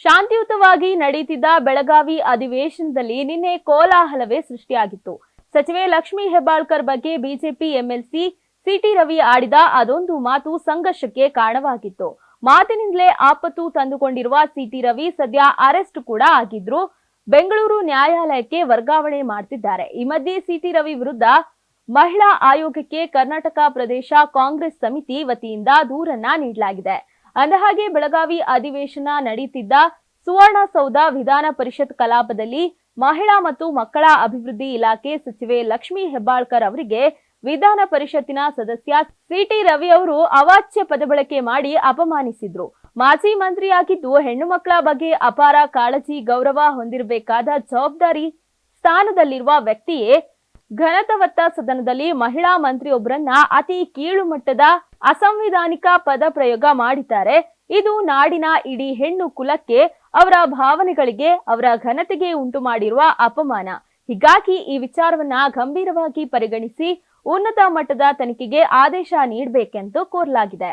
ಶಾಂತಿಯುತವಾಗಿ ನಡೆಯುತ್ತಿದ್ದ ಬೆಳಗಾವಿ ಅಧಿವೇಶನದಲ್ಲಿ ನಿನ್ನೆ ಕೋಲಾಹಲವೇ ಸೃಷ್ಟಿಯಾಗಿತ್ತು. ಸಚಿವೆ ಲಕ್ಷ್ಮೀ ಹೆಬ್ಬಾಳ್ಕರ್ ಬಗ್ಗೆ ಬಿಜೆಪಿ ಎಂಎಲ್ಸಿ ಸಿಟಿ ರವಿ ಆಡಿದ ಅದೊಂದು ಮಾತು ಸಂಘರ್ಷಕ್ಕೆ ಕಾರಣವಾಗಿತ್ತು. ಮಾತಿನಿಂದಲೇ ಆಪತ್ತು ತಂದುಕೊಂಡಿರುವ ಸಿಟಿ ರವಿ ಸದ್ಯ ಅರೆಸ್ಟ್ ಕೂಡ ಆಗಿದ್ರು. ಬೆಂಗಳೂರು ನ್ಯಾಯಾಲಯಕ್ಕೆ ವರ್ಗಾವಣೆ ಮಾಡ್ತಿದ್ದಾರೆ. ಈ ಮಧ್ಯೆ ಸಿಟಿ ರವಿ ವಿರುದ್ಧ ಮಹಿಳಾ ಆಯೋಗಕ್ಕೆ ಕರ್ನಾಟಕ ಪ್ರದೇಶ ಕಾಂಗ್ರೆಸ್ ಸಮಿತಿ ವತಿಯಿಂದ ದೂರನ್ನ ನೀಡಲಾಗಿದೆ. ಅಂದಹಾಗೆ ಬೆಳಗಾವಿ ಅಧಿವೇಶನ ನಡೆಯುತ್ತಿದ್ದ ಸುವರ್ಣಸೌಧ ವಿಧಾನ ಪರಿಷತ್ ಕಲಾಪದಲ್ಲಿ ಮಹಿಳಾ ಮತ್ತು ಮಕ್ಕಳ ಅಭಿವೃದ್ಧಿ ಇಲಾಖೆ ಸಚಿವೆ ಲಕ್ಷ್ಮೀ ಹೆಬ್ಬಾಳ್ಕರ್ ಅವರಿಗೆ ವಿಧಾನ ಪರಿಷತ್ತಿನ ಸದಸ್ಯ ಸಿಟಿ ರವಿ ಅವರು ಅವಾಚ್ಯ ಪದ ಬಳಕೆ ಮಾಡಿ ಅಪಮಾನಿಸಿದ್ರು. ಮಾಜಿ ಮಂತ್ರಿಯಾಗಿದ್ದು ಹೆಣ್ಣು ಮಕ್ಕಳ ಬಗ್ಗೆ ಅಪಾರ ಕಾಳಜಿ ಗೌರವ ಹೊಂದಿರಬೇಕಾದ ಜವಾಬ್ದಾರಿ ಸ್ಥಾನದಲ್ಲಿರುವ ವ್ಯಕ್ತಿಯೇ ಘನತವತ್ತ ಸದನದಲ್ಲಿ ಮಹಿಳಾ ಮಂತ್ರಿಯೊಬ್ಬರನ್ನ ಅತಿ ಕೀಳು ಮಟ್ಟದ ಅಸಂವಿಧಾನಿಕ ಪದ ಪ್ರಯೋಗ ಮಾಡಿದ್ದಾರೆ. ಇದು ನಾಡಿನ ಇಡೀ ಹೆಣ್ಣು ಕುಲಕ್ಕೆ, ಅವರ ಭಾವನೆಗಳಿಗೆ, ಅವರ ಘನತೆಗೆ ಉಂಟು ಮಾಡಿರುವ ಅಪಮಾನ. ಹೀಗಾಗಿ ಈ ವಿಚಾರವನ್ನ ಗಂಭೀರವಾಗಿ ಪರಿಗಣಿಸಿ ಉನ್ನತ ಮಟ್ಟದ ತನಿಖೆಗೆ ಆದೇಶ ನೀಡಬೇಕೆಂದು ಕೋರಲಾಗಿದೆ.